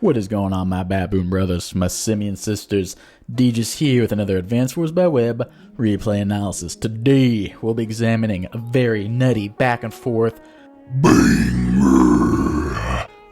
What is going on, my baboon brothers, my simian sisters? DJ's here with another Advanced Wars by Web replay analysis. Today, we'll be examining a very nutty back and forth banger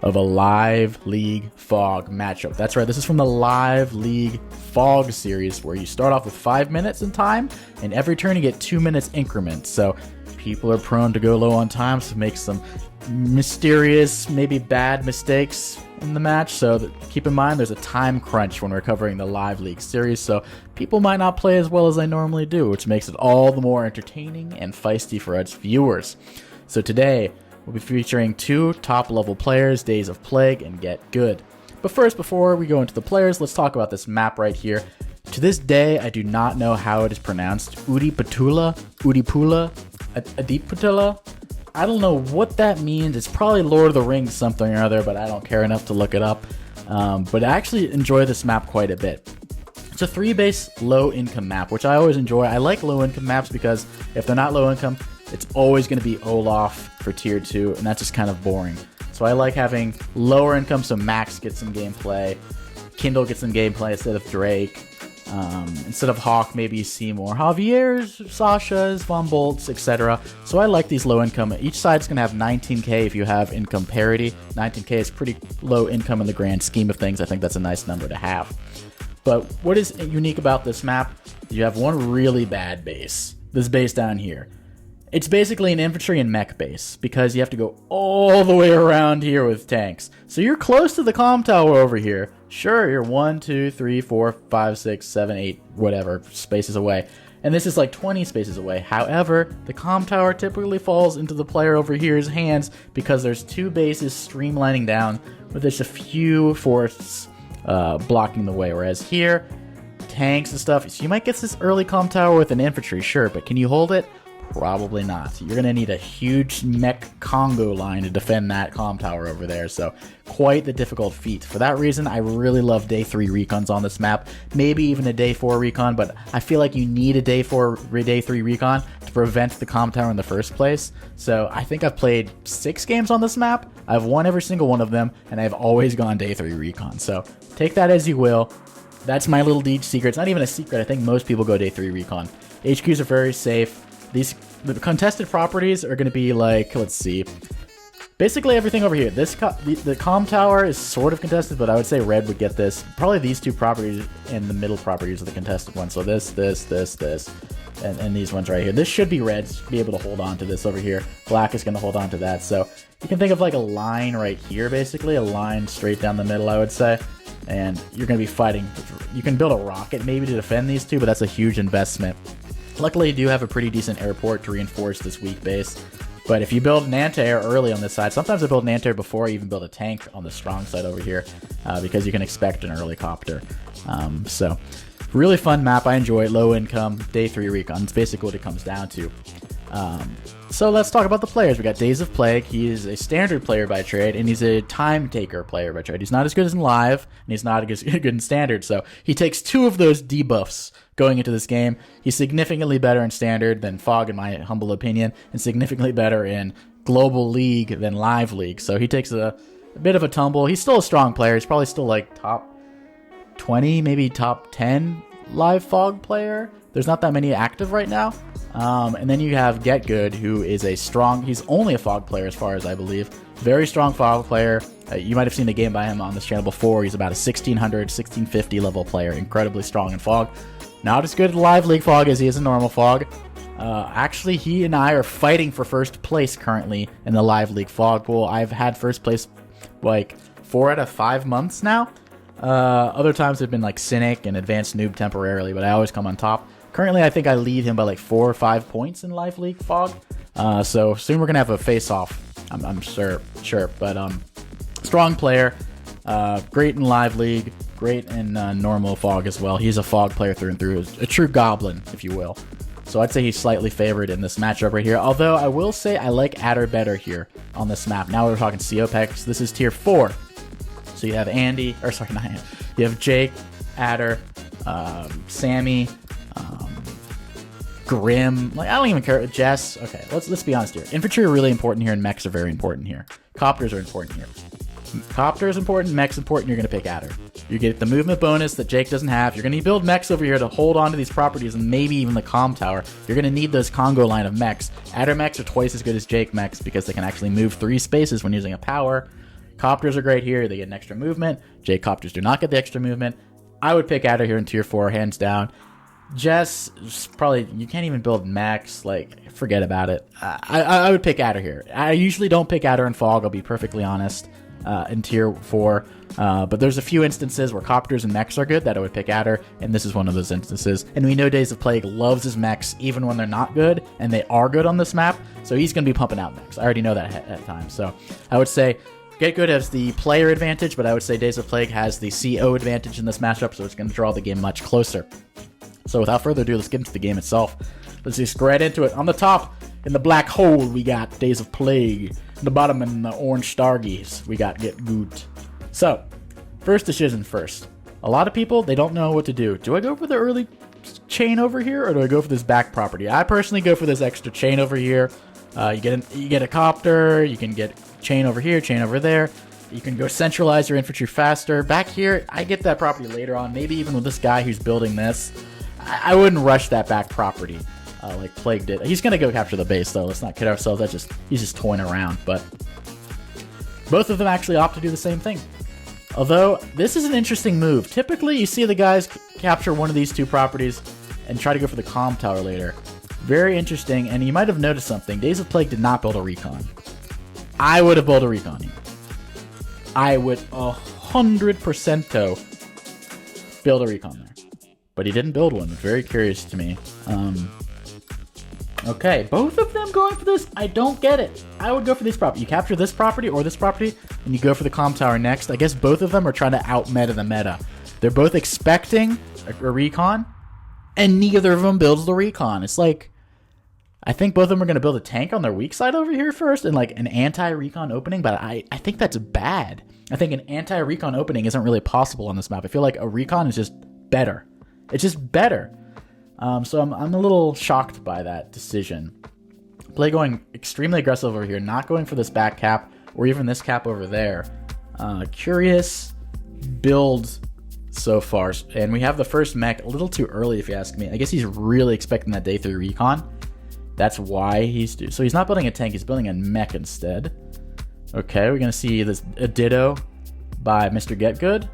of a Live League Fog matchup. That's right, this is from the Live League Fog series, where you start off with 5 minutes in time, and every turn you get 2 minutes increments. So people are prone to go low on time, so make some mysterious, maybe bad mistakes in the match. So keep in mind there's a time crunch when we're covering the Live League series, so people might not play as well as they normally do, which makes it all the more entertaining and feisty for us viewers. So today we'll be featuring two top level players, Days of Plague and Get Good. But first, before we go into the players, let's talk about this map right here. To this day, I do not know how it is pronounced. Udiputula, Adiputula. I don't know what that means. It's probably Lord of the Rings something or other, but I don't care enough to look it up. But I actually enjoy this map quite a bit. It's a 3-base low-income map, which I always enjoy. I like low-income maps because if they're not low-income, it's always going to be Olaf for Tier 2, and that's just kind of boring. So I like having lower income, so Max gets some gameplay, Kindle gets some gameplay instead of Drake. Instead of Hawk, maybe Seymour, Javier's, Sasha's, Von Bolt's, etc. So I like these low income. Each side's going to have 19k if you have income parity. 19k is pretty low income in the grand scheme of things. I think that's a nice number to have. But what is unique about this map, you have one really bad base. This base down here. It's basically an infantry and mech base, because you have to go all the way around here with tanks. So you're close to the comm tower over here. Sure, you're 1, 2, 3, 4, 5, 6, 7, 8, whatever, spaces away. And this is like 20 spaces away. However, the comm tower typically falls into the player over here's hands because there's two bases streamlining down with just a few forts blocking the way. Whereas here, tanks and stuff, so you might get this early comm tower with an infantry, sure, but can you hold it? Probably not. You're going to need a huge mech Congo line to defend that comm tower over there, so quite the difficult feat. For that reason, I really love Day 3 recons on this map, maybe even a Day 4 recon, but I feel like you need a Day 3 recon to prevent the comm tower in the first place. So I think I've played 6 games on this map, I've won every single one of them, and I've always gone Day 3 recon, so take that as you will. That's my little Deej secret. It's not even a secret, I think most people go Day 3 recon. HQs are very safe. The contested properties are going to be like, let's see, basically everything over here. The comm tower is sort of contested, but I would say red would get this. Probably these two properties and the middle properties are the contested ones. So this, and these ones right here. This should be red, be able to hold on to this over here. Black is going to hold on to that. So you can think of like a line right here, basically, a line straight down the middle, I would say. And you're going to be fighting. You can build a rocket maybe to defend these two, but that's a huge investment. Luckily, you do have a pretty decent airport to reinforce this weak base. But if you build an anti-air early on this side, sometimes I build an anti-air before I even build a tank on the strong side over here, because you can expect an early copter. So, really fun map. I enjoy it. Low income, Day 3 recon. It's basically what it comes down to. So let's talk about the players. We got Days of Plague. He is a standard player by trade, and he's a time taker player by trade. He's not as good as in live, and he's not as good in standard, so he takes 2 of those debuffs going into this game. He's significantly better in standard than Fog, in my humble opinion, and significantly better in Global League than Live League, so he takes a bit of a tumble. He's still a strong player. He's probably still like top 20, maybe top 10 live Fog player. There's not that many active right now. And then you have Get Good, who is he's only a Fog player as far as I believe. Very strong Fog player. You might have seen a game by him on this channel before. He's about a 1600, 1650 level player. Incredibly strong in Fog. Not as good at Live League Fog as he is in normal Fog. Actually, he and I are fighting for first place currently in the Live League Fog pool. I've had first place like 4 out of 5 months now. Other times have been like Cynic and Advanced Noob temporarily, but I always come on top. Currently, I think I lead him by like 4 or 5 points in Live League Fog. So soon we're going to have a face-off, I'm sure. But strong player, great in Live League, great in normal Fog as well. He's a Fog player through and through, a true goblin, if you will. So I'd say he's slightly favored in this matchup right here. Although I will say I like Adder better here on this map. Now we're talking COPEX. This is Tier 4. So you have Andy, or sorry, not Andy. You have Jake, Adder, Sammy, Grim, like I don't even care. Jess. Okay, let's be honest here. Infantry are really important here, and mechs are very important here. Copters are important here. Copter is important, mech's important, you're going to pick Adder. You get the movement bonus that Jake doesn't have. You're going to build mechs over here to hold on to these properties and maybe even the comm tower. You're going to need those Congo line of mechs. Adder mechs are twice as good as Jake mechs because they can actually move 3 spaces when using a power. Copters are great here. They get an extra movement. Jake copters do not get the extra movement. I would pick Adder here in tier 4, hands down. Jess, probably, you can't even build mechs. Like, forget about it. I would pick Adder here. I usually don't pick Adder in Fog, I'll be perfectly honest. In tier 4, but there's a few instances where copters and mechs are good that I would pick Adder, and this is one of those instances. And we know Days of Plague loves his mechs even when they're not good, and they are good on this map, so he's going to be pumping out mechs. I already know that at times. So I would say Get Good has the player advantage, but I would say Days of Plague has the CO advantage in this matchup, so it's going to draw the game much closer. So without further ado, let's get into the game itself. Let's just go right into it. On the top, in the black hole, we got Days of Plague. In the bottom, in the orange stargaze, we got Get Good. So, first decision first. A lot of people, they don't know what to do. Do I go for the early chain over here, or do I go for this back property? I personally go for this extra chain over here. You get a copter, you can get chain over here, chain over there. You can go centralize your infantry faster. Back here, I get that property later on, maybe even with this guy who's building this. I wouldn't rush that back property. Like Plague did. He's going to go capture the base, though. Let's not kid ourselves. He's just toying around. But both of them actually opt to do the same thing. Although, this is an interesting move. Typically, you see the guys capture one of these 2 properties and try to go for the comm tower later. Very interesting, and you might have noticed something. Days of Plague did not build a recon. I would have built a recon here. I would 100% build a recon there. But he didn't build one. Very curious to me. Okay, both of them going for this? I don't get it. I would go for this property. You capture this property or this property, and you go for the comm tower next. I guess both of them are trying to out-meta the meta. They're both expecting a recon, and neither of them builds the recon. It's like, I think both of them are going to build a tank on their weak side over here first, and like an anti-recon opening, but I think that's bad. I think an anti-recon opening isn't really possible on this map. I feel like a recon is just better. It's just better. So I'm a little shocked by that decision. Play going extremely aggressive over here, not going for this back cap or even this cap over there. Curious build so far. And we have the first mech a little too early, if you ask me. I guess he's really expecting that day 3 recon. That's why so he's not building a tank, he's building a mech instead. Okay, we're going to see a ditto by Mr. Get Good.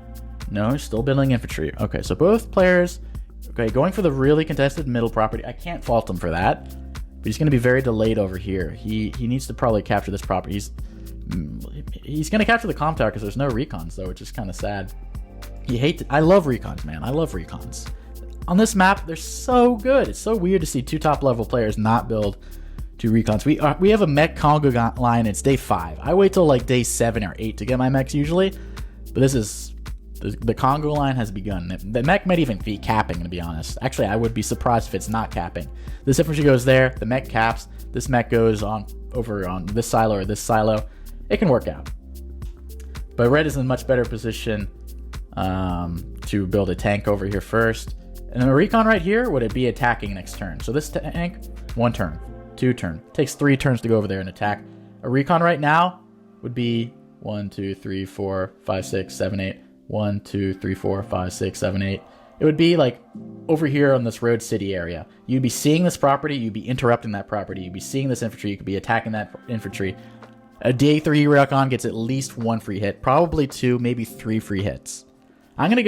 No, he's still building infantry. Okay, so both players... Okay, going for the really contested middle property. I can't fault him for that. But he's going to be very delayed over here. He needs to probably capture this property. He's going to capture the comm tower because there's no recons, though, which is kind of sad. I love recons, man. I love recons. On this map, they're so good. It's so weird to see 2 top-level players not build 2 recons. We have a mech Congo line. It's day 5. I wait till like day 7 or 8 to get my mechs usually. But this is... The Congo line has begun. The mech might even be capping, to be honest. Actually, I would be surprised if it's not capping. This infantry goes there, the mech caps, this mech goes over on this silo or this silo. It can work out. But red is in a much better position to build a tank over here first. And then a recon right here, would it be attacking next turn? So this tank, 1 turn, 2 turn. Takes 3 turns to go over there and attack. A recon right now would be 1, 2, 3, 4, 5, 6, 7, 8. 1, 2, 3, 4, 5, 6, 7, 8. It would be like over here on this road city area. You'd be seeing this property, you'd be interrupting that property, you'd be seeing this infantry, you could be attacking that infantry. A day 3 recon gets at least 1 free hit, probably 2, maybe 3 free hits. I'm gonna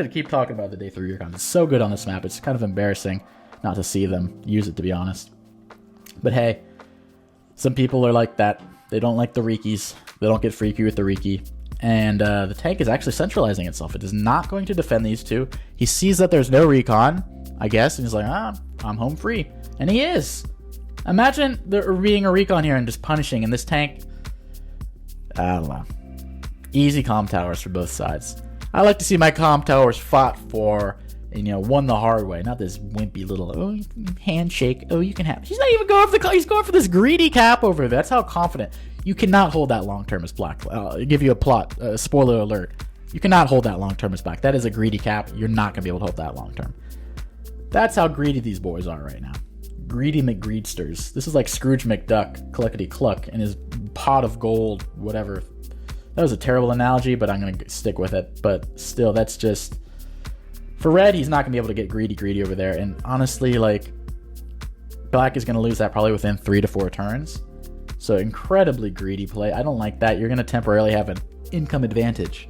keep talking about the day 3 recon. It's so good on this map. It's kind of embarrassing not to see them use it, to be honest. But hey, some people are like that. They don't like the Rikis. They don't get freaky with the Riki. And the tank is actually centralizing itself. It is not going to defend these 2. He sees that there's no recon, I guess, and he's like, I'm home free. And he is. Imagine there being a recon here and just punishing, and this tank... I don't know. Easy comm towers for both sides. I like to see my comm towers fought for and, won the hard way. Not this wimpy little, handshake. You can have... He's not even going for he's going for this greedy cap over there. That's how confident... You cannot hold that long term as black. I'll give you a spoiler alert. You cannot hold that long term as black. That is a greedy cap. You're not going to be able to hold that long term. That's how greedy these boys are right now. Greedy McGreedsters. This is like Scrooge McDuck, cluckety cluck, and his pot of gold, whatever, That was a terrible analogy, but I'm going to stick with it. But still, that's just... For red, he's not going to be able to get greedy over there. And honestly, like, black is going to lose that probably within 3 to 4 turns. So incredibly greedy play. I don't like that. You're going to temporarily have an income advantage,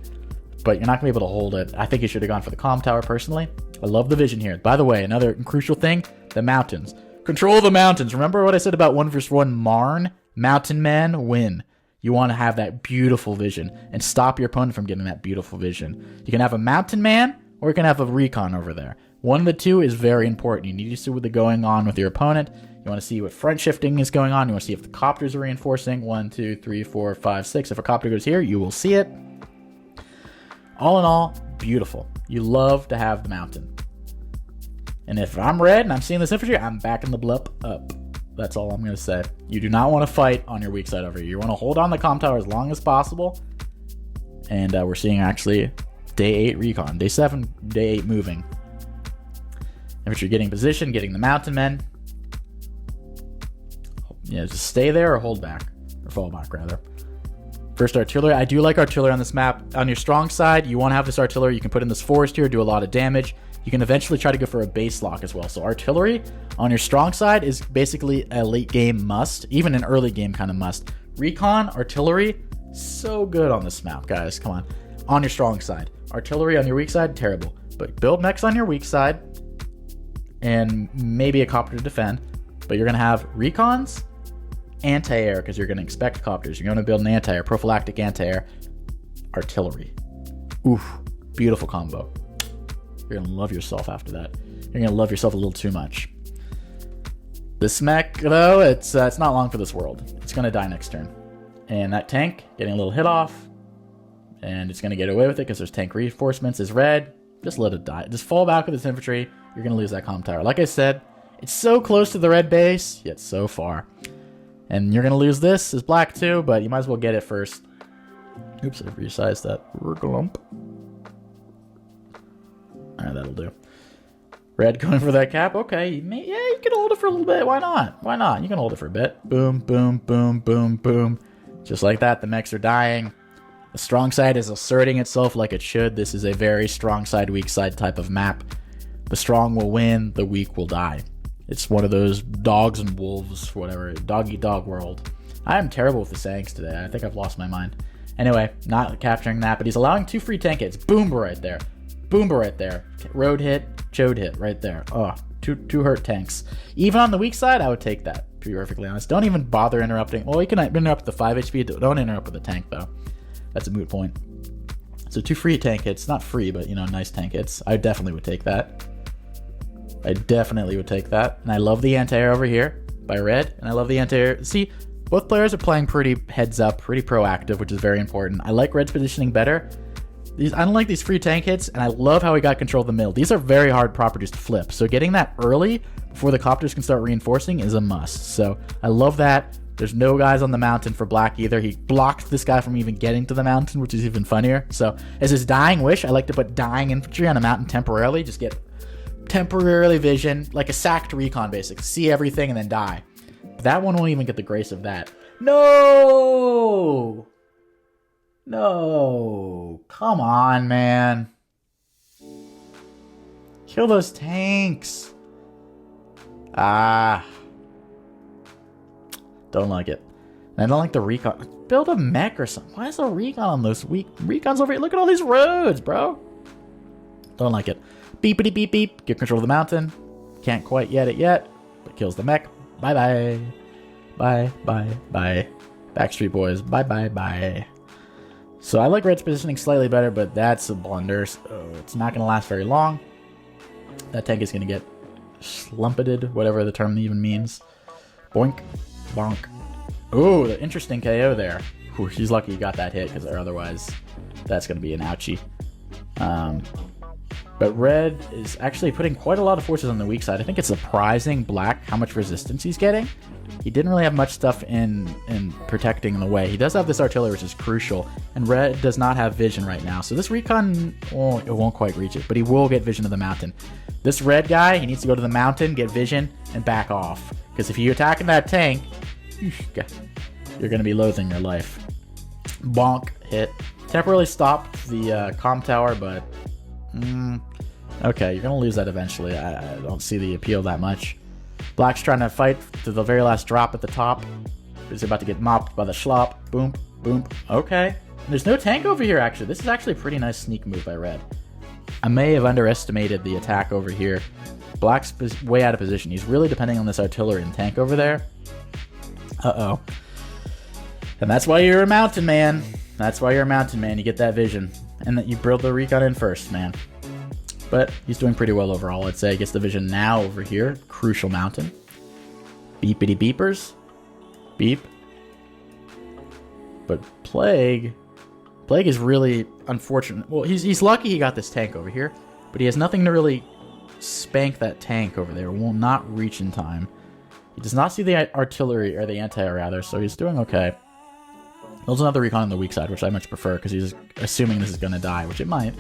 but you're not going to be able to hold it. I think you should have gone for the calm tower personally. I love the vision here. By the way, another crucial thing, the mountains. Control the mountains. Remember what I said about 1 versus 1 Marn? Mountain men win. You want to have that beautiful vision and stop your opponent from getting that beautiful vision. You can have a mountain man or you can have a recon over there. One of the two is very important. You need to see what's going on with your opponent. You want to see what front shifting is going on. You want to see if the copters are reinforcing. 1, 2, 3, 4, 5, 6. If a copter goes here, you will see it. All in all, beautiful. You love to have the mountain. And if I'm red and I'm seeing this infantry, I'm backing the blip up. That's all I'm going to say. You do not want to fight on your weak side over here. You want to hold on the comm tower as long as possible. And we're seeing actually day 8 recon. Day 7, day 8 moving. Infantry getting position, getting the mountain men. Yeah, just stay there or hold back. Or fall back, rather. First artillery. I do like artillery on this map. On your strong side, you want to have this artillery. You can put in this forest here, do a lot of damage. You can eventually try to go for a base lock as well. So artillery on your strong side is basically a late game must, even an early game kind of must. Recon, artillery, so good on this map, guys. Come on. On your strong side. Artillery on your weak side, terrible. But build mechs on your weak side and maybe a copter to defend. But you're going to have recons, anti-air, because you're going to expect copters. You're going to build an anti-air, prophylactic anti-air, artillery. Oof, beautiful combo. You're going to love yourself after that. You're going to love yourself a little too much. This mech, though, it's not long for this world. It's going to die next turn. And that tank, getting a little hit off. And it's going to get away with it because there's tank reinforcements. Is red. Just let it die. Just fall back with this infantry. You're going to lose that comm tower. Like I said, it's so close to the red base, yet so far. And you're going to lose this as black too, but you might as well get it first. Oops, I resized that. Glump. Alright, that'll do. Red going for that cap. Okay, yeah, you can hold it for a little bit. Why not? Why not? You can hold it for a bit. Boom, boom, boom, boom, boom. Just like that, the mechs are dying. The strong side is asserting itself like it should. This is a very strong side, weak side type of map. The strong will win, the weak will die. It's one of those dogs and wolves, whatever, dog-eat-dog world. I am terrible with the sayings today. I think I've lost my mind. Anyway, not capturing that, but he's allowing 2 free tank hits. Boomba right there. Boomba right there. Road hit, chode hit right there. Oh, two hurt tanks. Even on the weak side, I would take that, to be perfectly honest. Don't even bother interrupting. Well, you can interrupt the 5 HP. Don't interrupt with the tank, though. That's a moot point. So 2 free tank hits. Not free, but, you know, nice tank hits. I definitely would take that. I definitely would take that. And I love the anti-air over here by red. And I love the anti-air. See, both players are playing pretty heads up, pretty proactive, which is very important. I like red's positioning better. I don't like these free tank hits, and I love how he got control of the middle. These are very hard properties to flip. So getting that early before the copters can start reinforcing is a must. So I love that. There's no guys on the mountain for black either. He blocked this guy from even getting to the mountain, which is even funnier. So as his dying wish, I like to put dying infantry on a mountain temporarily. Just get temporarily vision, like a sacked recon basically. See everything and then die. But that one won't even get the grace of that. No! No. Come on, man. Kill those tanks. Ah. Don't like it. I don't like the recon. Build a mech or something. Why is there recon on those weak recons over here? Look at all these roads, bro. Don't like it. Beepity beep beep. Get control of the mountain. Can't quite get it yet, but kills the mech. Bye bye. Bye bye bye. Backstreet Boys. Bye bye bye. So I like red's positioning slightly better, but that's a blunder. So it's not going to last very long. That tank is going to get slumpeted, whatever the term even means. Boink. Bonk. Ooh, the interesting KO there. Whew, she's lucky you got that hit, because otherwise that's going to be an ouchie. But red is actually putting quite a lot of forces on the weak side. I think it's surprising black how much resistance he's getting. He didn't really have much stuff in protecting the way. He does have this artillery, which is crucial, and red does not have vision right now. So this recon, oh, it won't quite reach it, but he will get vision of the mountain. This red guy, he needs to go to the mountain, get vision, and back off. Because if you're attacking that tank, you're going to be loathing your life. Bonk, hit. Temporarily stopped the comm tower, but okay, you're gonna lose that eventually. I don't see the appeal that much. Black's trying to fight to the very last drop at the top. He's about to get mopped by the schlop. Boom, boom. Okay. There's no tank over here, actually. This is actually a pretty nice sneak move by Red. I may have underestimated the attack over here. Black's way out of position. He's really depending on this artillery and tank over there. Uh-oh. And that's why you're a mountain man. That's why you're a mountain man. You get that vision. And that you build the recon in first, man. But he's doing pretty well overall, I'd say. He gets the vision now over here. Crucial mountain. Beepity beepers. Beep. But Plague is really unfortunate. Well, he's lucky he got this tank over here, but he has nothing to really spank that tank over there. Will not reach in time. He does not see the artillery, or the anti-air rather, so he's doing okay. There's another recon on the weak side, which I much prefer, because he's assuming this is going to die, which it might.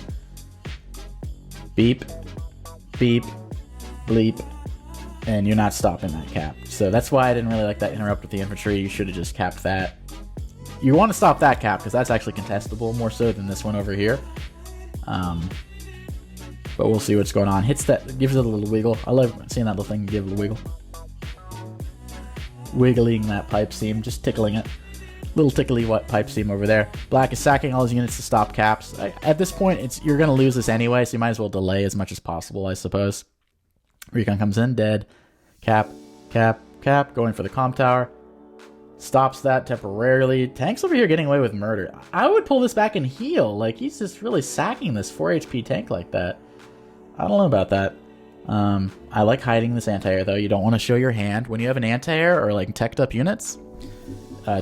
Beep. Beep. Bleep. And you're not stopping that cap. So that's why I didn't really like that interrupt with the infantry. You should have just capped that. You want to stop that cap, because that's actually contestable, more so than this one over here. But we'll see what's going on. Hits that, gives it a little wiggle. I love seeing that little thing give it a wiggle. Wiggling that pipe seam, just tickling it. Little tickly what pipe seam over there. Black is sacking all his units to stop caps. At this point, you're going to lose this anyway, so you might as well delay as much as possible, I suppose. Recon comes in, dead. Cap, cap, cap, going for the comm tower. Stops that temporarily. Tank's over here getting away with murder. I would pull this back and heal. Like, he's just really sacking this 4 HP tank like that. I don't know about that. I like hiding this anti-air, though. You don't want to show your hand. When you have an anti-air or, like, teched up units,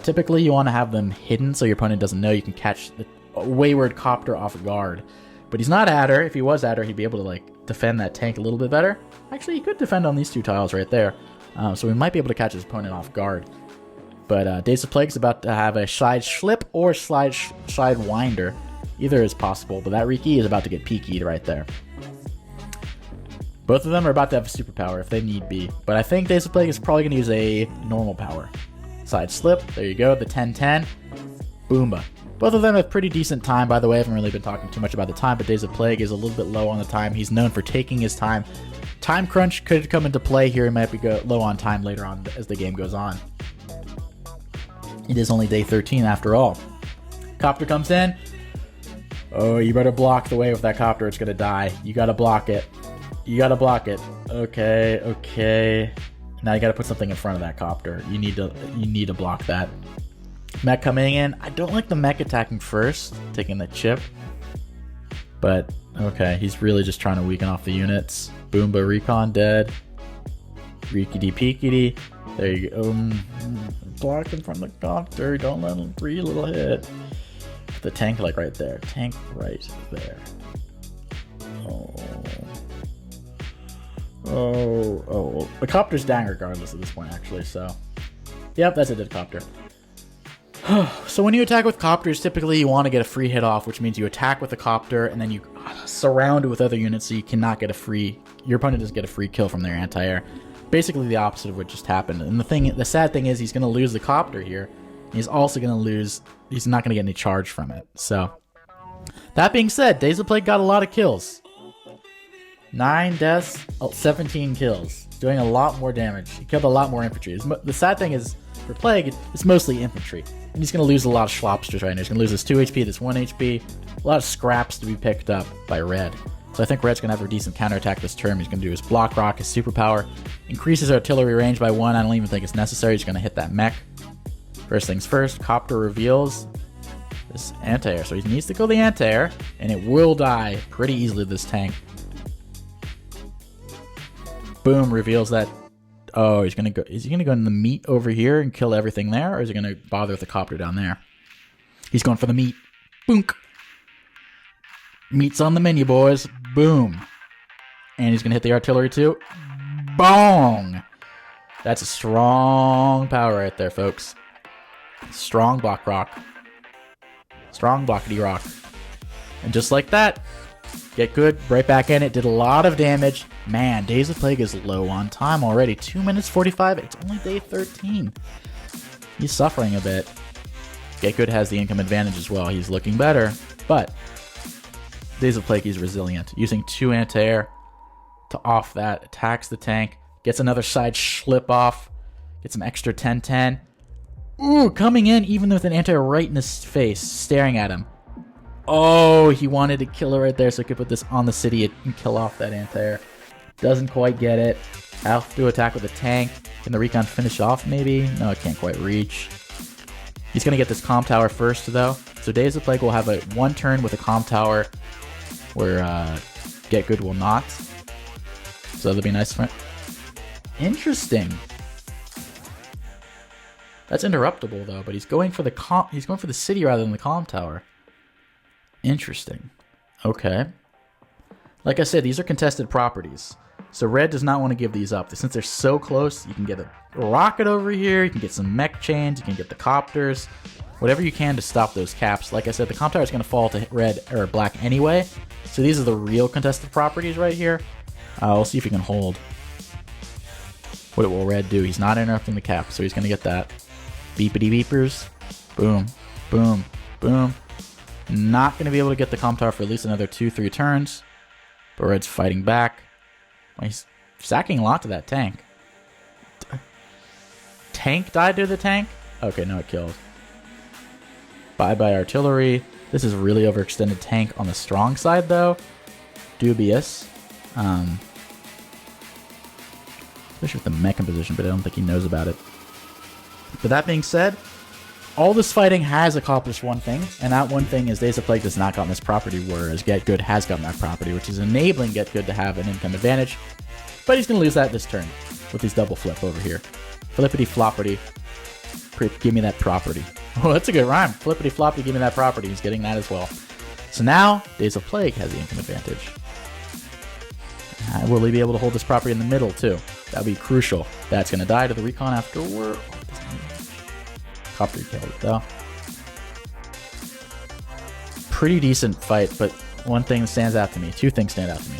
typically you want to have them hidden so your opponent doesn't know. You can catch the wayward copter off guard. But he's not Adder. If he was Adder, he'd be able to, like, defend that tank a little bit better. Actually, he could defend on these two tiles right there. So we might be able to catch his opponent off guard. But Days of Plague is about to have a slide slip or slide winder. Either is possible, but that Riki is about to get peakied right there. Both of them are about to have a superpower if they need be. But I think Days of Plague is probably going to use a normal power. Side slip, there you go, the 10-10. Boomba. Both of them have pretty decent time, by the way. I haven't really been talking too much about the time, but Days of Plague is a little bit low on the time. He's known for taking his time. Time crunch could come into play here. He might be low on time later on as the game goes on. It is only day 13 after all. Copter comes in. Oh, you better block the way with that copter. It's going to die. You got to block it. You got to block it. Okay, okay. Now you got to put something in front of that copter. You need to block that. Mech coming in. I don't like the mech attacking first, taking the chip. But, okay, he's really just trying to weaken off the units. Boomba Recon dead. Rikity Peekity. There you go. Block in front of the copter. Don't let him free little hit. The tank like right there. Tank right there. Oh. Oh. The copter's down regardless at this point, actually, so. Yep, that's a dead copter. So when you attack with copters, typically you want to get a free hit off, which means you attack with a copter and then you surround it with other units so you cannot get your opponent doesn't get a free kill from their anti-air. Basically the opposite of what just happened. And the sad thing is he's going to lose the copter here. He's also going to lose, he's not going to get any charge from it. So, that being said, Days of Plague got a lot of kills. 9 deaths, 17 kills. Doing a lot more damage. He killed a lot more infantry. The sad thing is, for Plague, it's mostly infantry. And he's going to lose a lot of Schlopsters right now. He's going to lose this 2 HP, this 1 HP. A lot of scraps to be picked up by Red. So I think Red's going to have a decent counterattack this turn. He's going to do his Block Rock, his superpower. Increases artillery range by 1. I don't even think it's necessary. He's going to hit that mech. First things first, Copter reveals this anti-air. So he needs to kill the anti-air, and it will die pretty easily, this tank. Boom, reveals that. Oh, he's going to go. Is he going to go in the meat over here and kill everything there, or is he going to bother with the copter down there? He's going for the meat. Boonk. Meat's on the menu, boys. Boom. And he's going to hit the artillery too. Bong! That's a strong power right there, folks. Strong block rock. Strong blockity rock. And just like that, get good, right back in it. Did a lot of damage. Man, Days of Plague is low on time already. 2 minutes 45. It's only day 13. He's suffering a bit. Get Good has the income advantage as well. He's looking better, but Days of Plague, he's resilient. Using 2 anti-air to off that, attacks the tank, gets another side slip off, gets some extra 10-10. Ooh, coming in even with an anti-air right in his face, staring at him. Oh, he wanted to kill her right there so he could put this on the city and kill off that anti-air. Doesn't quite get it. Have to attack with a tank. Can the recon finish off maybe? No, it can't quite reach. He's going to get this comm tower first though. So Days of Plague will have a 1 turn with a comm tower where Get Good will not. So that'll be nice for him. Interesting. That's interruptible though, but he's going for the city rather than the comm tower. Interesting. Okay. Like I said, these are contested properties. So Red does not want to give these up. Since they're so close, you can get a rocket over here, you can get some mech chains, you can get the copters, whatever you can to stop those caps. Like I said, the comm tower is going to fall to red or black anyway. So these are the real contested properties right here. We'll see if he can hold. What will Red do? He's not interrupting the cap, so he's going to get that. Beepity beepers. Boom. Boom. Boom. Not going to be able to get the comm tower for at least another 2-3 turns. But Red's fighting back. He's sacking a lot to that tank. Tank died to the tank? Okay, no, it killed. Bye-bye artillery. This is really overextended tank on the strong side, though. Dubious. Especially with the mech in position, but I don't think he knows about it. But that being said, all this fighting has accomplished one thing, and that one thing is Days of Plague does not gotten this property, whereas Get Good has gotten that property, which is enabling Get Good to have an income advantage. But he's going to lose that this turn with his double flip over here. Flippity floppity. Give me that property. Oh, that's a good rhyme. Flippity floppity, give me that property. He's getting that as well. So now, Days of Plague has the income advantage. Will he be able to hold this property in the middle, too? That would be crucial. That's going to die to the recon afterward. Copter killed it, though. Pretty decent fight, but one thing stands out to me. 2 things stand out to me.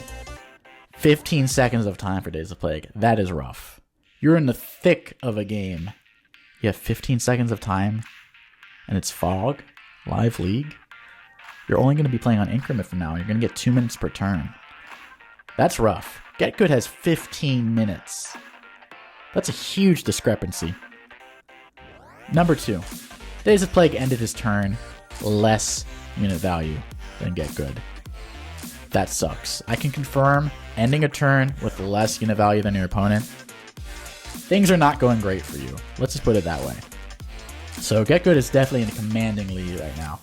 15 seconds of time for Days of Plague. That is rough. You're in the thick of a game. You have 15 seconds of time, and it's Fog, Live League. You're only going to be playing on increment from now. You're going to get 2 minutes per turn. That's rough. Get Good has 15 minutes. That's a huge discrepancy. Number 2. Days of Plague ended his turn less unit value than Get Good. That sucks. I can confirm ending a turn with less unit value than your opponent. Things are not going great for you. Let's just put it that way. So Get Good is definitely in a commanding lead right now.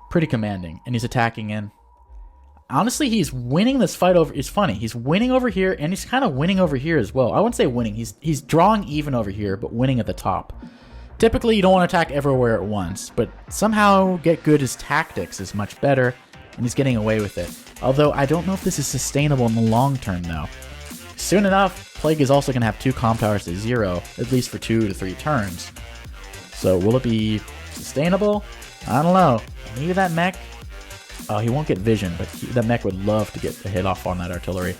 Pretty commanding. And he's attacking in. Honestly, he's winning this fight over... It's funny. He's winning over here, and he's kind of winning over here as well. I wouldn't say winning. He's drawing even over here, but winning at the top. Typically, you don't want to attack everywhere at once, but somehow Get Good's tactics is much better, and he's getting away with it. Although, I don't know if this is sustainable in the long term, though. Soon enough, Plague is also going to have 2 comm towers to 0, at least for 2 to 3 turns. So, will it be sustainable? I don't know. Maybe that mech... Oh, he won't get vision, but that mech would love to get a hit off on that artillery.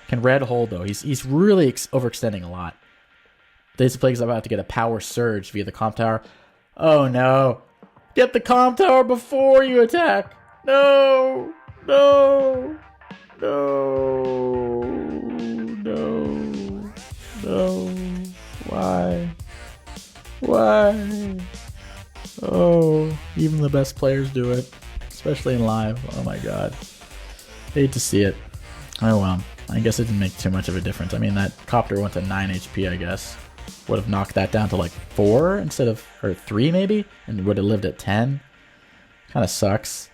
Can Red hold, though? He's really overextending a lot. Days of Plague is about to get a power surge via the comm tower. Oh, no. Get the comm tower before you attack. No. No. No. No. No. Why? Why? Oh, even the best players do it. Especially in live. Oh my god. Hate to see it. Oh well. I guess it didn't make too much of a difference. I mean, that copter went to 9 HP, I guess. Would have knocked that down to like 4 instead of... Or 3 maybe? And would have lived at 10. Kind of sucks.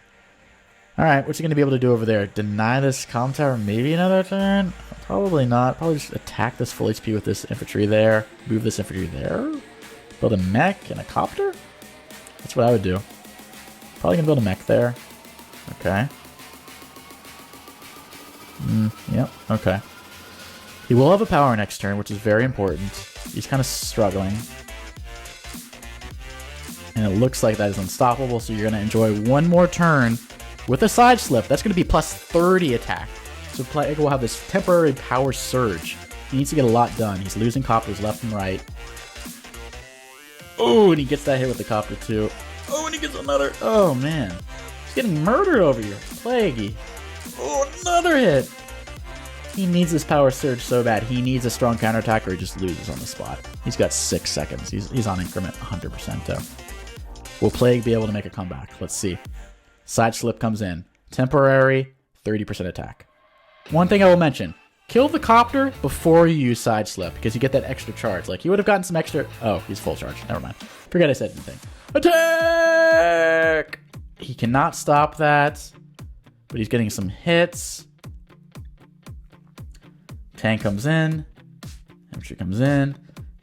Alright, what's he going to be able to do over there? Deny this comm tower maybe another turn? Probably not. Probably just attack this full HP with this infantry there. Move this infantry there. Build a mech and a copter? That's what I would do. Probably going to build a mech there. Okay. Yep, okay. He will have a power next turn, which is very important. He's kind of struggling. And it looks like that is unstoppable, so you're going to enjoy one more turn with a side slip. That's going to be plus 30 attack. So Plague will have this temporary power surge. He needs to get a lot done. He's losing copters left and right. Oh, and he gets that hit with the copter too. Oh, and he gets another. Oh, man. He's getting murdered over here. Plaguey. Oh, another hit. He needs this power surge so bad. He needs a strong counterattack or he just loses on the spot. He's got 6 seconds. He's on increment 100% though. Will Plague be able to make a comeback? Let's see. Side slip comes in. Temporary, 30% attack. One thing I will mention. Kill the copter before you use side slip because you get that extra charge. Like, you would have gotten some extra... Oh, he's full charge. Never mind. Forget I said anything. Attack! He cannot stop that, but he's getting some hits. Tank comes in. Infantry comes in.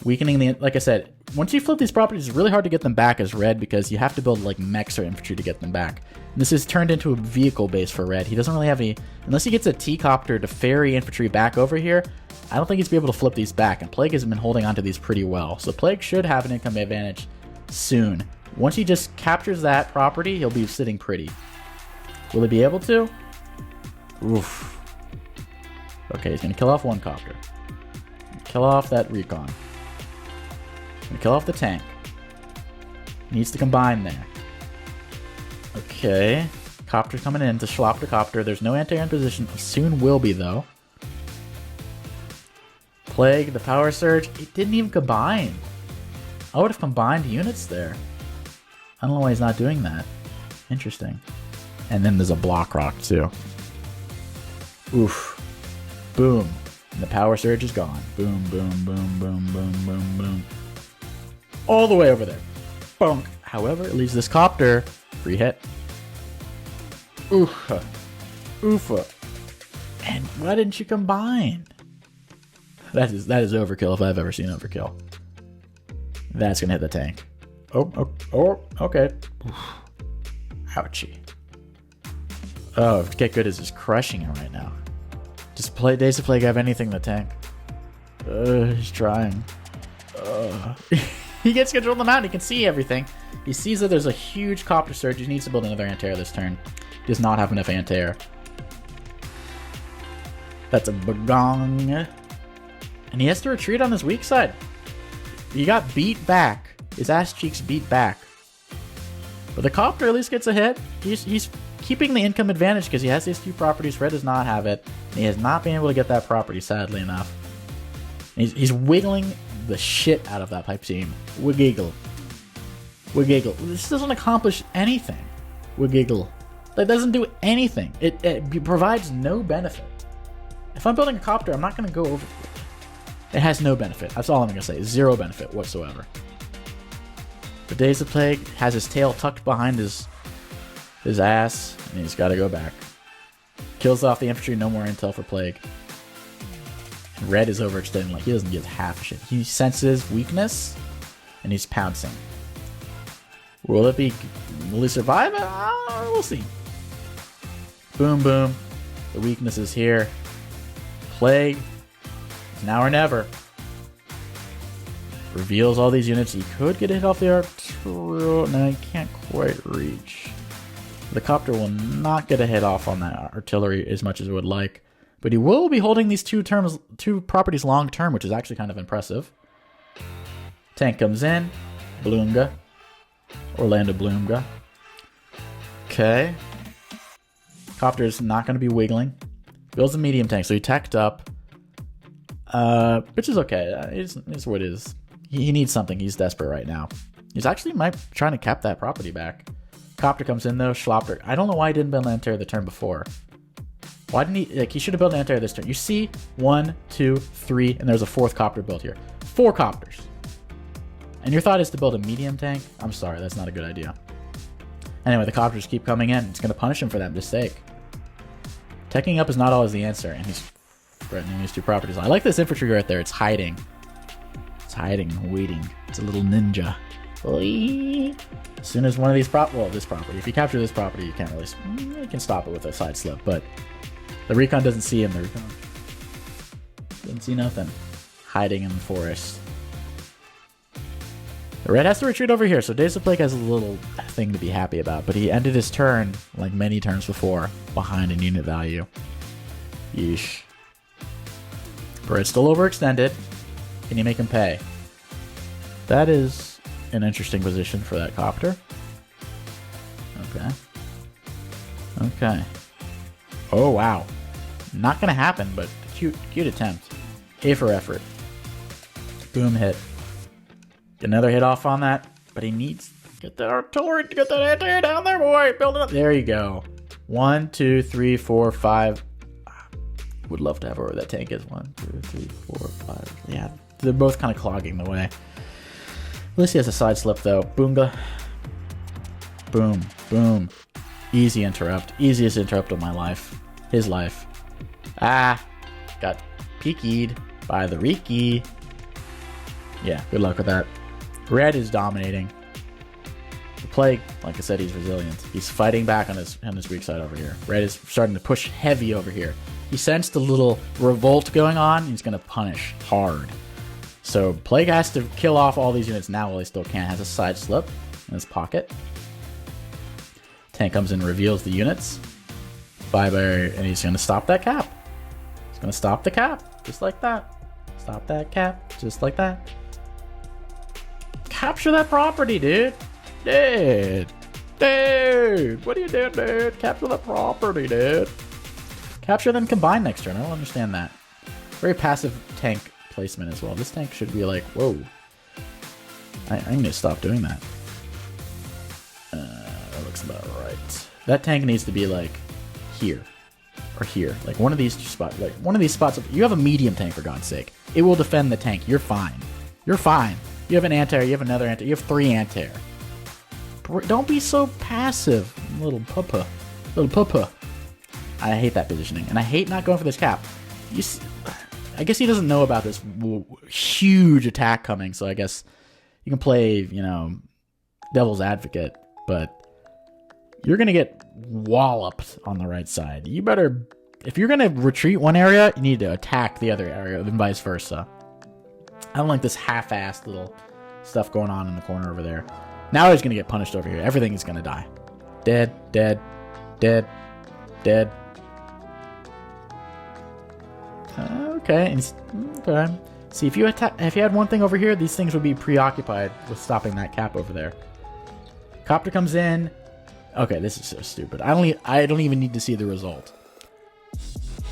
Weakening the... Like I said, once you flip these properties, it's really hard to get them back as red because you have to build, like, mechs or infantry to get them back. And this is turned into a vehicle base for red. He doesn't really have any... Unless he gets a T-copter to ferry infantry back over here, I don't think he's be able to flip these back. And Plague has been holding onto these pretty well. So Plague should have an income advantage soon. Once he just captures that property, he'll be sitting pretty. Will he be able to? Oof. Okay, he's going to kill off one copter. Kill off that recon. Gonna kill off the tank. Needs to combine there. Okay. Copter's coming in to schlop the copter. There's no anti-air in position. Soon will be, though. Plague, the power surge. It didn't even combine. I would have combined units there. I don't know why he's not doing that. Interesting. And then there's a block rock, too. Oof. Boom. And the power surge is gone. Boom, boom, boom, boom, boom, boom, boom. All the way over there. Bonk. However, it leaves this copter. Free hit. Oofa. Oofa. And why didn't you combine? That is overkill if I've ever seen overkill. That's going to hit the tank. Oh, okay. Oof. Ouchie. Oh, Get Good is just crushing it right now. Just play Days of Plague have anything in the tank. He's trying. He gets control of the mountain. He can see everything. He sees that there's a huge copter surge. He needs to build another anti-air this turn. He does not have enough anti-air. That's a bagong. And he has to retreat on his weak side. He got beat back. His ass cheeks beat back. But the copter at least gets a hit. He's keeping the income advantage because he has these 2 properties. Red does not have it. And he has not been able to get that property, sadly enough. He's wiggling the shit out of that pipe team. Wiggle. Wiggle. This doesn't accomplish anything. Wiggle. That doesn't do anything. It provides no benefit. If I'm building a copter, I'm not going to go over... It has no benefit. That's all I'm going to say. 0 benefit whatsoever. But Days of Plague has his tail tucked behind his ass, and he's got to go back. Kills off the infantry, no more intel for Plague. And Red is overextending, like he doesn't give half a shit. He senses weakness, and he's pouncing. Will he survive? We'll see. Boom, boom. The weakness is here. Plague, now or never. Reveals all these units. He could get a hit off the artillery. No, he can't quite reach. The copter will not get a hit off on that artillery as much as it would like. But he will be holding these 2 properties long term, which is actually kind of impressive. Tank comes in. Bloomga. Orlando Bloomga. Okay. Copter's not going to be wiggling. Builds a medium tank, so he teched up. Which is okay. It's what it is. He needs something. He's desperate right now. He's actually trying to cap that property back. Copter comes in though. Schlopper. I don't know why he didn't build an anti-air the turn before. Why didn't he? Like, he should have built an anti-air this turn. You see 1, 2, 3, and there's a 4th copter built here. 4 copters. And your thought is to build a medium tank? I'm sorry, that's not a good idea. Anyway, the copters keep coming in. It's going to punish him for that mistake. Teching up is not always the answer, and he's threatening these 2 properties. I like this infantry right there. It's hiding. It's hiding and waiting. It's a little ninja. As soon as one of these this property. If you capture this property, you can't really... You can stop it with a side slip, but the recon doesn't see him. The recon doesn't see nothing. Hiding in the forest. The red has to retreat over here, so Days of Plague has a little thing to be happy about, but he ended his turn, like many turns before, behind in unit value. Yeesh. Red's still overextended. Can you make him pay? That is an interesting position for that copter. Okay. Okay. Oh, wow. Not going to happen, but cute attempt. A for effort. Boom, hit. Another hit off on that, but he needs to get that artillery to get that anti-air down there, boy. Build it up. There you go. 1, 2, 3, 4, 5. Would love to have where that tank is. 1, 2, 3, 4, 5. Yeah, they're both kind of clogging the way. At least he has a side slip, though. Boonga. Boom. Boom. Easy interrupt. Easiest interrupt of my life. His life. Ah. Got peekied by the Riki. Yeah, good luck with that. Red is dominating. The Plague, like I said, he's resilient. He's fighting back on his weak side over here. Red is starting to push heavy over here. He sensed a little revolt going on. He's going to punish hard. So Plague has to kill off all these units now while he still can. Has a side slip in his pocket. Tank comes in, reveals the units. Firebear, and he's going to stop that cap. He's going to stop the cap, just like that. Stop that cap, just like that. Capture that property, dude. Dude, what are you doing, dude? Capture the property, dude. Capture them combined next turn. I don't understand that. Very passive tank placement as well. This tank should be like, whoa. I'm going to stop doing that. That looks about right. That tank needs to be like here or here. Like one of these spots. Like one of these spots. You have a medium tank, for God's sake. It will defend the tank. You're fine. You're fine. You have an anti-air. You have another anti-air. You have 3 anti-air. Don't be so passive, little puppa. Little puppa. I hate that positioning. And I hate not going for this cap. I guess he doesn't know about this huge attack coming, so I guess you can play, you know, devil's advocate, but you're going to get walloped on the right side. You better, if you're going to retreat one area, you need to attack the other area, and vice versa. I don't like this half-assed little stuff going on in the corner over there. Now he's going to get punished over here. Everything is going to die. Dead, dead, dead, dead. Okay. Okay. See, if you had one thing over here, these things would be preoccupied with stopping that cap over there. Copter comes in. Okay, this is so stupid. I don't even need to see the result.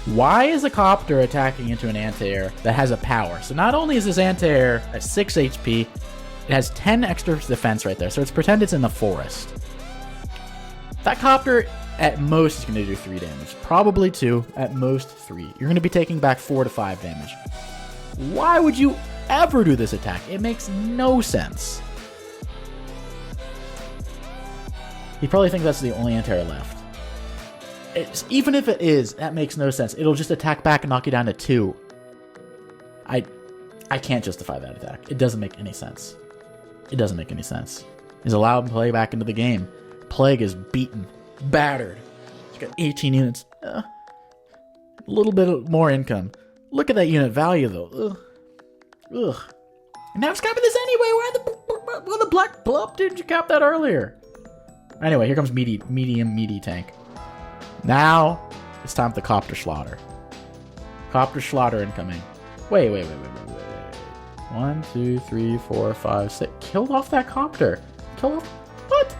Why is a copter attacking into an anti-air that has a power? So not only is this anti-air at 6 HP, it has 10 extra defense right there. So it's pretend it's in the forest. That copter at most is going to do 3 damage. Probably 2, at most 3. You're going to be taking back 4 to 5 damage. Why would you ever do this attack? It makes no sense. You probably think that's the only anti-air left. Even if it is, that makes no sense. It'll just attack back and knock you down to 2. I can't justify that attack. It doesn't make any sense. It doesn't make any sense. He's allowed to play back into the game. Plague is beaten, battered. He's got 18 units. A little bit more income. Look at that unit value, though. Ugh. And now it's capping this anyway. Why the black blub? Didn't you cap that earlier? Anyway, here comes medium meaty tank. Now it's time for the copter slaughter. Copter slaughter incoming. Wait. 1, 2, 3, 4, 5, 6. Killed off that copter. Kill off. What?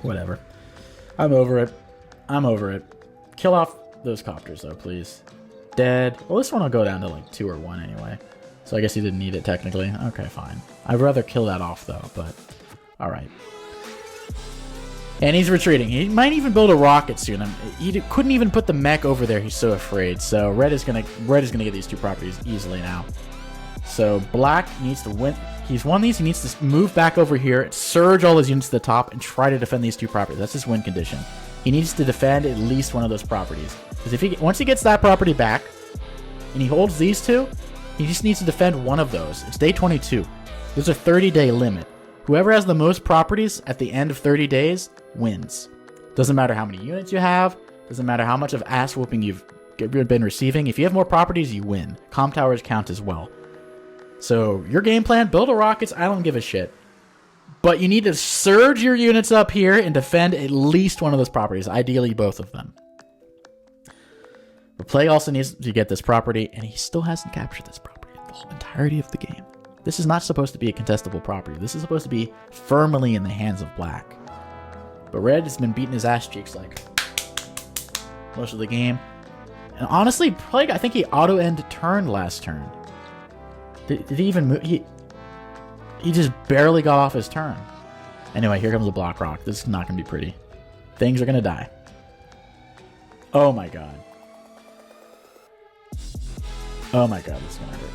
Whatever. I'm over it. Kill off those copters, though, please. Dead. Well, this one will go down to like 2 or 1 anyway. So I guess he didn't need it technically. Okay, fine. I'd rather kill that off, though, but alright. And he's retreating. He might even build a rocket soon. He couldn't even put the mech over there. He's so afraid. So red is gonna get these 2 properties easily now. So black needs to win. He's won these. He needs to move back over here, surge all his units to the top, and try to defend these 2 properties. That's his win condition. He needs to defend at least one of those properties. Because once he gets that property back, and he holds these 2, he just needs to defend one of those. It's day 22. There's a 30-day limit. Whoever has the most properties at the end of 30 days wins. Doesn't matter how many units you have. Doesn't matter how much of ass whooping you've been receiving. If you have more properties, you win. Comm towers count as well. So your game plan, build a rockets. I don't give a shit. But you need to surge your units up here and defend at least one of those properties. Ideally, both of them. The Plague also needs to get this property, and he still hasn't captured this property. the entirety of the game. This is not supposed to be a contestable property. This is supposed to be firmly in the hands of black. But red has been beating his ass cheeks like most of the game. And honestly, probably, I think he auto-end turned last turn. Did he even move? He just barely got off his turn. Anyway, here comes the block rock. This is not going to be pretty. Things are going to die. Oh my god. Oh my god, this is going to hurt.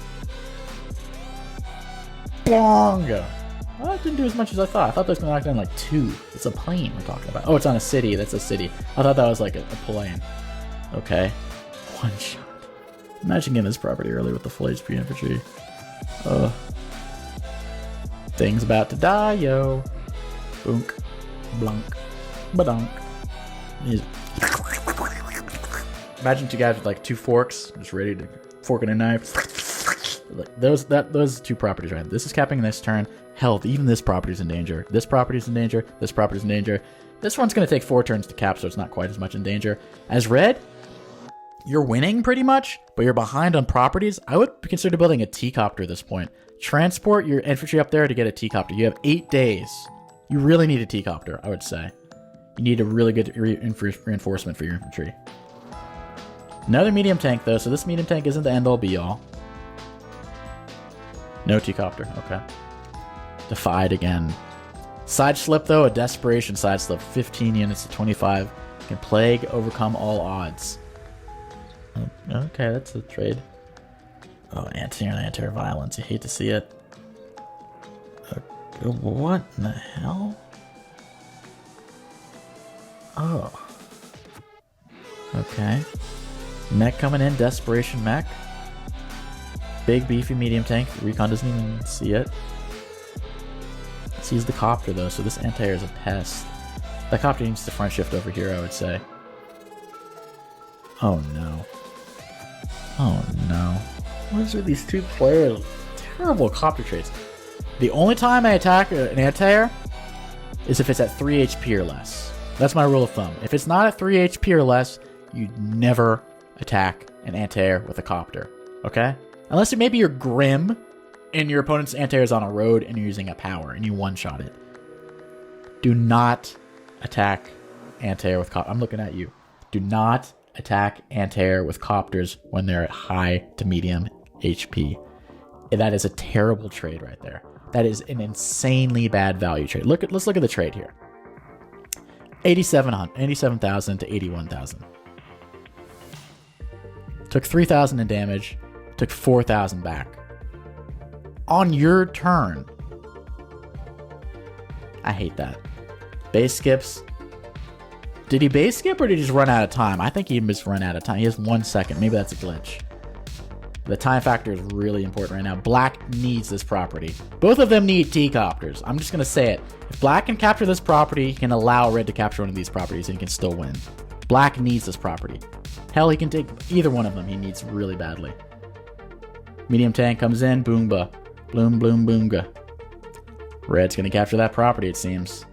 Bongo! Well, that didn't do as much as I thought. I thought that was going to knock down like 2. It's a plane we're talking about. Oh, it's on a city. That's a city. I thought that was like a plane. Okay. 1 shot. Imagine getting this property early with the full HP infantry. Thing's about to die, yo. Boonk. Blunk. Badonk. Imagine 2 guys with like 2 forks, just ready to fork in a knife. Those 2 properties right. This is capping this turn. Health, even this property's in danger. This property's in danger. This property's in danger. This one's going to take 4 turns to cap, so it's not quite as much in danger. As red, you're winning pretty much, but you're behind on properties. I would consider building a T-copter at this point. Transport your infantry up there to get a T-copter. You have 8 days. You really need a T-copter, I would say. You need a really good reinforcement for your infantry. Another medium tank, though, so this medium tank isn't the end-all be-all. No T-copter, okay. Defied again. Side slip, though, a desperation side slip. 15 units to 25. Can plague overcome all odds. Okay, that's a trade. Oh, anti-air violence. You hate to see it. What in the hell? Oh. Okay. Mech coming in. Desperation mech. Big, beefy medium tank. Recon doesn't even see it. Sees the copter, though, so this anti-air is a pest. That copter needs to front shift over here, I would say. Oh, no. Oh, no. What is with these 2 players? Terrible copter traits. The only time I attack an anti-air is if it's at 3 HP or less. That's my rule of thumb. If it's not at 3 HP or less, you never attack an anti-air with a copter. Okay? Unless maybe you're Grim and your opponent's anti-air is on a road and you're using a power and you one-shot it. Do not attack anti-air with copter. I'm looking at you. Do not attack anti-air with copters when they're at high to medium HP. That is a terrible trade right there. That is an insanely bad value trade. Let's look at the trade here. 87,000 to 81,000. Took 3,000 in damage. Took 4,000 back. On your turn. I hate that. Base skips. Did he base skip or did he just run out of time? I think he just run out of time. He has 1 second. Maybe that's a glitch. The time factor is really important right now. Black needs this property. Both of them need T-copters. I'm just going to say it. If Black can capture this property, he can allow Red to capture one of these properties and he can still win. Black needs this property. Hell, he can take either one of them he needs really badly. Medium tank comes in. Boomba. Bloom, bloom, boomga. Red's going to capture that property, it seems.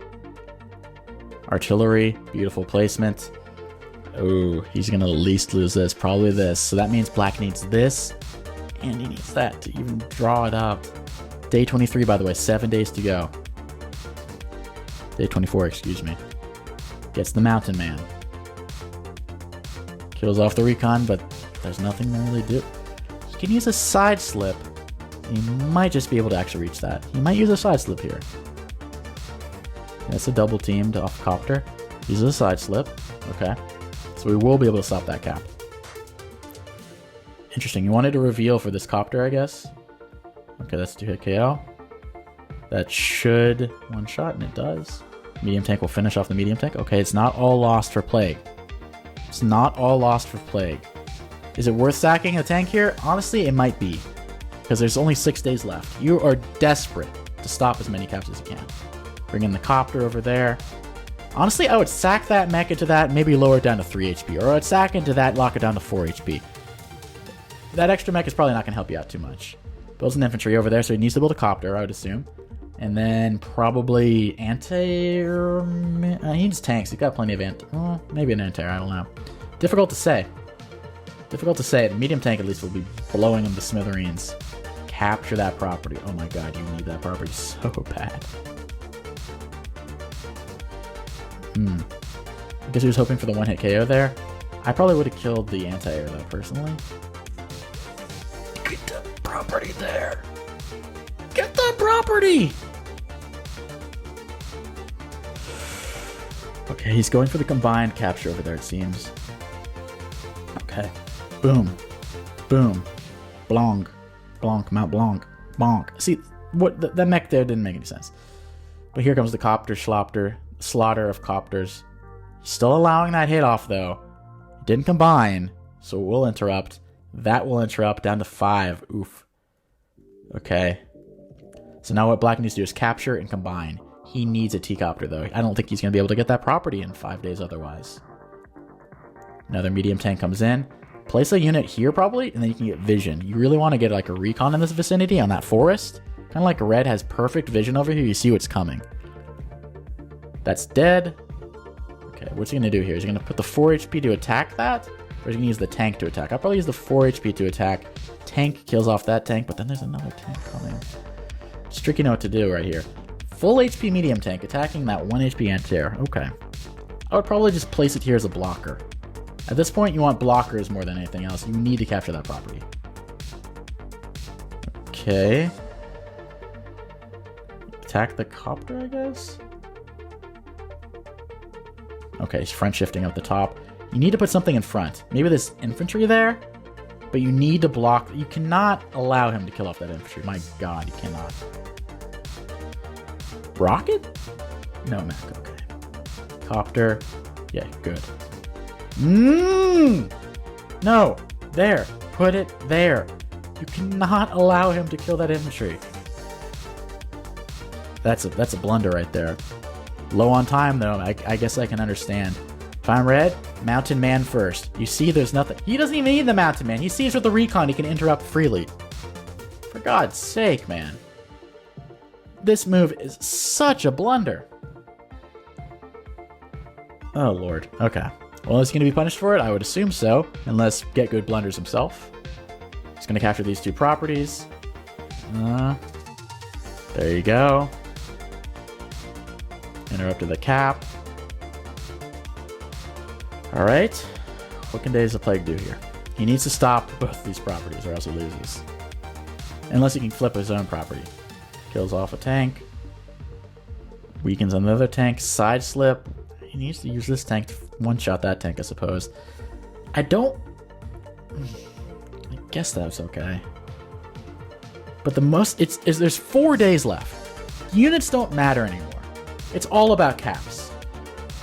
Artillery. Beautiful placement. Oh, he's going to at least lose this. Probably this. So that means Black needs this. And he needs that to even draw it up. Day 23, by the way. 7 days to go. Day 24, excuse me. Gets the Mountain Man. Kills off the recon, but there's nothing to really do. He can use a side slip. He might just be able to actually reach that. He might use a side slip here. That's a double teamed off copter. Uses a side slip. Okay. So we will be able to stop that cap. Interesting. You wanted to reveal for this copter, I guess. Okay, that's 2-hit KO. That should one-shot, and it does. Medium tank will finish off the medium tank. Okay, it's not all lost for Plague. It's not all lost for Plague. Is it worth sacking a tank here? Honestly, it might be. Because there's only 6 days left. You are desperate to stop as many caps as you can. Bring in the copter over there. Honestly, I would sack that mech into that, maybe lower it down to 3 HP. Or I'd sack into that, lock it down to 4 HP. That extra mech is probably not going to help you out too much. Builds an infantry over there, so he needs to build a copter, I would assume. And then probably anti-air... he needs tanks. He's got plenty of maybe an anti-air, I don't know. Difficult to say. Difficult to say. The medium tank at least will be blowing him to smithereens. capture that property. Oh my god, you need that property so bad. Because he was hoping for the one-hit KO there. I probably would have killed the anti-air though, personally. Get the property there. Get the property! Okay, he's going for the combined capture over there, it seems. Okay. Boom. Boom. Blonk. Blonk. Mount Blanc. Bonk. See, what the mech there didn't make any sense. But here comes the copter schlopter. Slaughter of copters. Still allowing that hit off, though. Didn't combine, so we'll interrupt. That will interrupt down to 5. Oof. Okay. So now what Black needs to do is capture and combine. He needs a T-copter, though. I don't think he's going to be able to get that property in 5 days otherwise. Another medium tank comes in. Place a unit here, probably, and then you can get vision. You really want to get, like, a recon in this vicinity on that forest. Kind of like red has perfect vision over here. You see what's coming. That's dead. Okay, what's he going to do here? Is he going to put the 4 HP to attack that? Or is he going to use the tank to attack? I'll probably use the 4 HP to attack. Tank kills off that tank, but then there's another tank coming. It's tricky to know what to do right here. Full HP medium tank attacking that 1 HP anti-air. Okay. I would probably just place it here as a blocker. At this point, you want blockers more than anything else. You need to capture that property. Okay. Attack the copter, I guess? Okay, he's front shifting up the top. You need to put something in front. Maybe this infantry there? But you need to block. You cannot allow him to kill off that infantry. My god, you cannot. Rocket? No, Mac, okay. Copter. Yeah, good. No! There. Put it there. You cannot allow him to kill that infantry. That's a blunder right there. Low on time, though. I guess I can understand. If I'm red, Mountain Man first. You see there's nothing. He doesn't even need the Mountain Man. He sees with the recon he can interrupt freely. For God's sake, man. This move is such a blunder. Oh, Lord. Okay. Well, is he going to be punished for it? I would assume so. Unless Get Good blunders himself. He's going to capture these 2 properties. There you go. Interrupted the cap. Alright. What can Days of Plague do here? He needs to stop both these properties or else he loses. Unless he can flip his own property. Kills off a tank. Weakens another tank. Side slip. He needs to use this tank to one-shot that tank, I suppose. I guess that's okay. But the most... there's 4 days left. Units don't matter anymore. It's all about caps.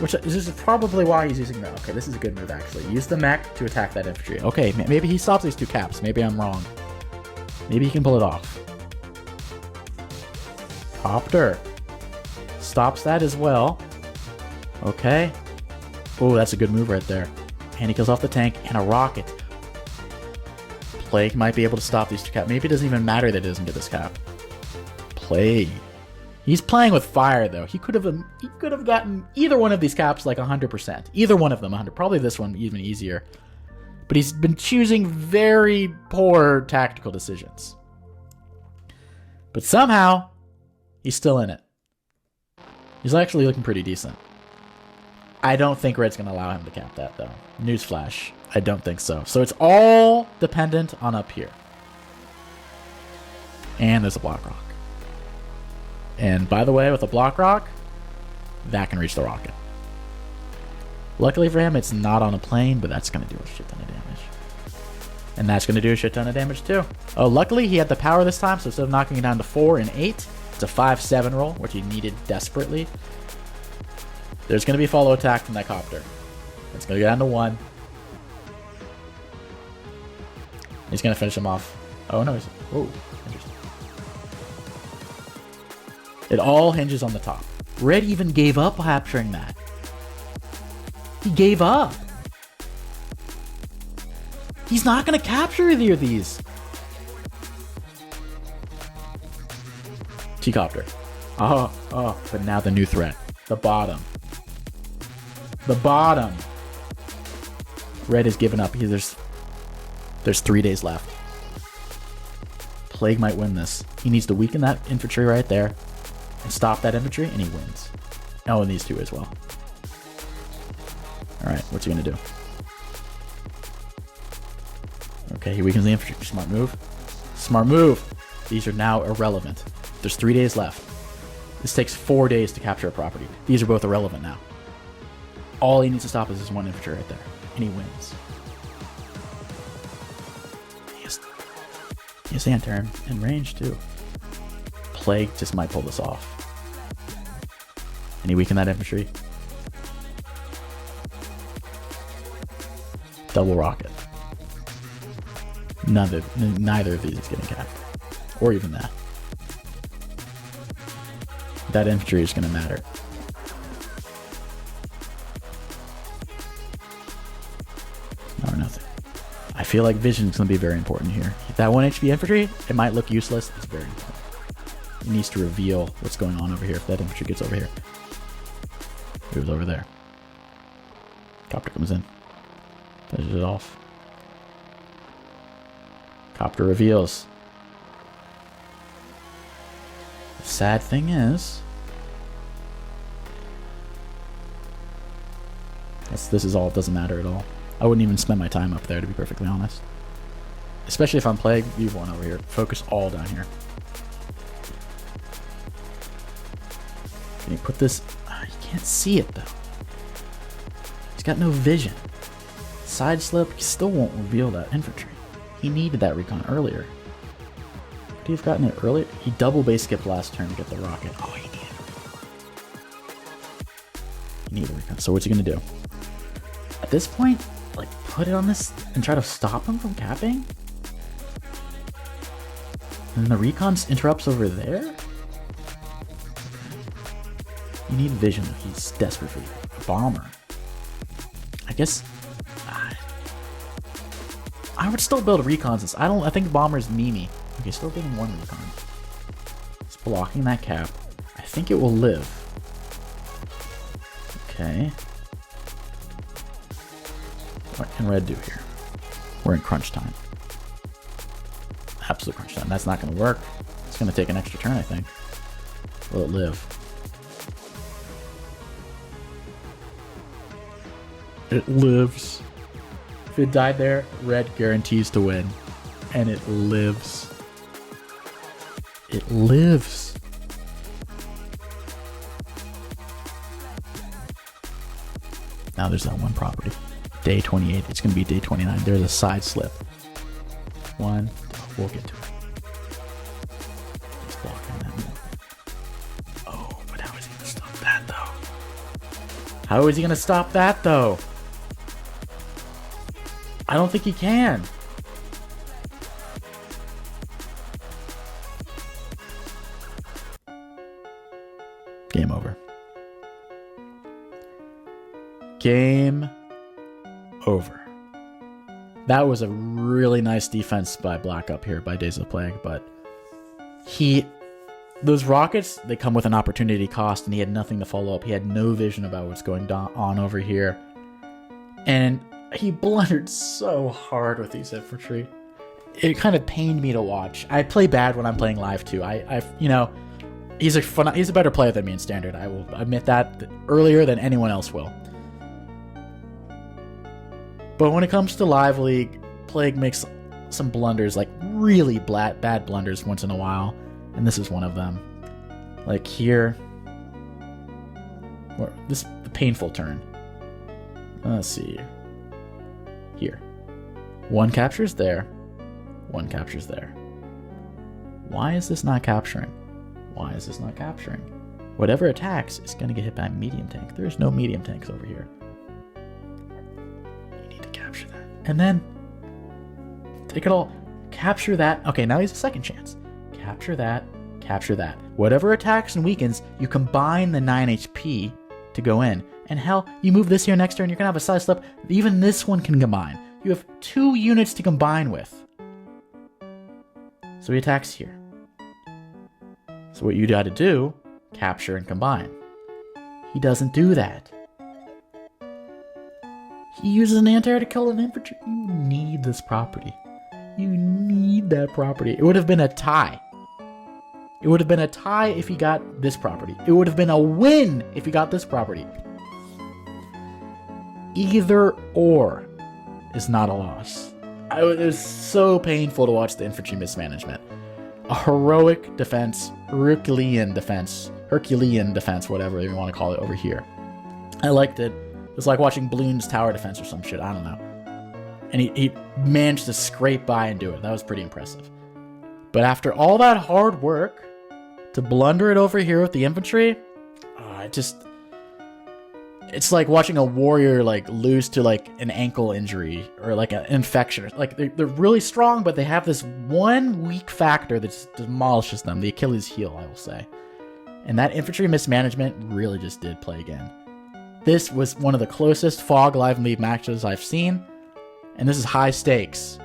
Which this is probably why he's using that. Okay, this is a good move, actually. Use the mech to attack that infantry. Okay, maybe he stops these 2 caps. Maybe I'm wrong. Maybe he can pull it off. Copter. Stops that as well. Okay. Oh, that's a good move right there. And he kills off the tank and a rocket. Plague might be able to stop these 2 caps. Maybe it doesn't even matter that he doesn't get this cap. Plague. He's playing with fire, though. He could have gotten either one of these caps like 100%. Either one of them 100. Probably this one even easier. But he's been choosing very poor tactical decisions. But somehow, he's still in it. He's actually looking pretty decent. I don't think Red's going to allow him to cap that, though. Newsflash. I don't think so. So it's all dependent on up here. And there's a block rock. And by the way, with a block rock, that can reach the rocket. Luckily for him, it's not on a plane, but that's going to do a shit ton of damage. And that's going to do a shit ton of damage too. Oh, luckily he had the power this time, so instead of knocking it down to 4 and 8, it's a 5-7 roll, which he needed desperately. There's going to be follow attack from that copter. It's going to go down to 1. He's going to finish him off. Oh no, he's... Oh, interesting. It all hinges on the top. Red even gave up capturing that. He gave up. He's not going to capture either of these. T-copter. Oh, but now the new threat. The bottom. The bottom. Red has given up. There's 3 days left. Plague might win this. He needs to weaken that infantry right there and stop that infantry, and he wins. Oh, and these two as well. All right, what's he gonna do? Okay, he weakens the infantry. Smart move. Smart move. These are now irrelevant. There's 3 days left. This takes 4 days to capture a property. These are both irrelevant now. All he needs to stop is this one infantry right there, and he wins. He has anti-air in range too. Plague just might pull this off. And he weakened that infantry. Double rocket. Neither of these is getting capped. Or even that. That infantry is going to matter. Or nothing. I feel like vision is going to be very important here. That 1 HP infantry, it might look useless. It's very important. It needs to reveal what's going on over here if that infantry gets over here. It was over there. Copter comes in. Finishes it off. Copter reveals. The sad thing is, this is all, it doesn't matter at all. I wouldn't even spend my time up there, to be perfectly honest. Especially if I'm Plague. You've won over here. Focus all down here. Can you put this? You can't see it though. He's got no vision. Side slip, he still won't reveal that infantry. He needed that recon earlier. Could he have gotten it earlier? He double base skipped last turn to get the rocket. Oh, he needed a recon. He needed a recon. So what's he gonna do? At this point, like, put it on this and try to stop him from capping? And the recon interrupts over there? You need vision. He's desperate for you. Bomber. I guess I would still build a recon since I think bomber's memey. Okay, still getting one recon. It's blocking that cap. I think it will live. Okay. What can red do here? We're in crunch time. Absolute crunch time. That's not going to work. It's going to take an extra turn, I think. Will it live? It lives. If it died there, red guarantees to win. And it lives. It lives. Now there's that one property. Day 28. It's going to be day 29. There's a side slip. One. We'll get to it. He's blocking that move. Oh, but how is he going to stop that, though? How is he going to stop that, though? I don't think he can. Game over. Game over. That was a really nice defense by Black up here by Days of the Plague, but those rockets, they come with an opportunity cost, and he had nothing to follow up. He had no vision about what's going on over here. And he blundered so hard with these infantry. It kind of pained me to watch. I play bad when I'm playing live too. He's a better player than me in standard. I will admit that earlier than anyone else will. But when it comes to live league, Plague makes some blunders, like really bad blunders once in a while, and this is one of them. Like here, the painful turn. Let's see. Here. One captures there. One captures there. Why is this not capturing? Why is this not capturing? Whatever attacks is going to get hit by a medium tank. There's no medium tanks over here. You need to capture that. And then take it all. Capture that. Okay, now he has a second chance. Capture that. Capture that. Whatever attacks and weakens, you combine the 9 HP to go in. And hell, you move this here next turn, you're going to have a side slip. Even this one can combine. You have 2 units to combine with. So he attacks here. So what you got to do, capture and combine. He doesn't do that. He uses an anti-air to kill an infantry. You need this property. You need need that property. It would have been a tie. It would have been a tie if he got this property. It would have been a win if he got this property. Either or is not a loss. It was so painful to watch the infantry mismanagement. A heroic defense, Herculean defense, whatever you want to call it over here. I liked it. It was like watching Bloon's tower defense or some shit. I don't know. And he managed to scrape by and do it. That was pretty impressive. But after all that hard work, to blunder it over here with the infantry, it's like watching a warrior like lose to like an ankle injury or like an infection. Like they're really strong, but they have this one weak factor that just demolishes them. The Achilles heel, I will say. And that infantry mismanagement really just did play again. This was one of the closest Fog Live League matches I've seen, and this is high stakes.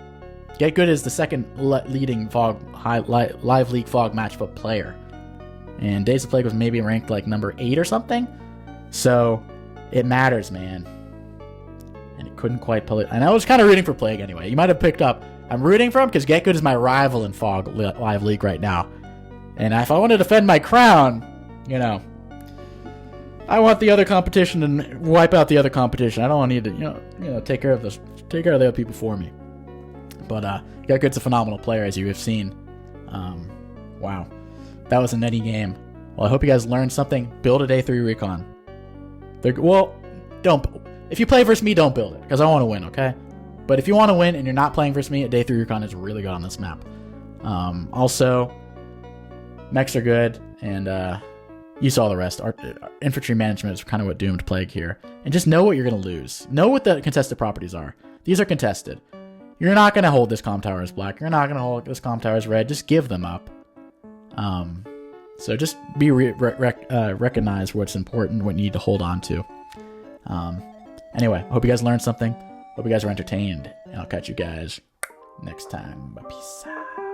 Get Good is the second leading Live League Fog matchup player, and Days of Plague was maybe ranked like number 8 or something. So it matters, man. And it couldn't quite pull it. And I was kind of rooting for Plague anyway. You might have picked up. I'm rooting for him because Get Good is my rival in Fog Live League right now. And if I want to defend my crown, I want the other competition and wipe out the other competition. I don't want to need to, take care of the other people for me. But Get Good's a phenomenal player, as you have seen. Wow, that was a nutty game. Well, I hope you guys learned something. Build a day 3 recon. Don't. If you play versus me, don't build it because I want to win. Okay, but if you want to win and you're not playing versus me, a day 3 recon is really good on this map. Also, mechs are good, and you saw the rest. Our infantry management is kind of what doomed Plague here. And just know what you're going to lose. Know what the contested properties are. These are contested. You're not going to hold this comm tower as black. You're not going to hold this comm tower as red. Just give them up. So just be recognize what's important, what you need to hold on to. Anyway, I hope you guys learned something. Hope you guys were entertained. And I'll catch you guys next time. Peace out.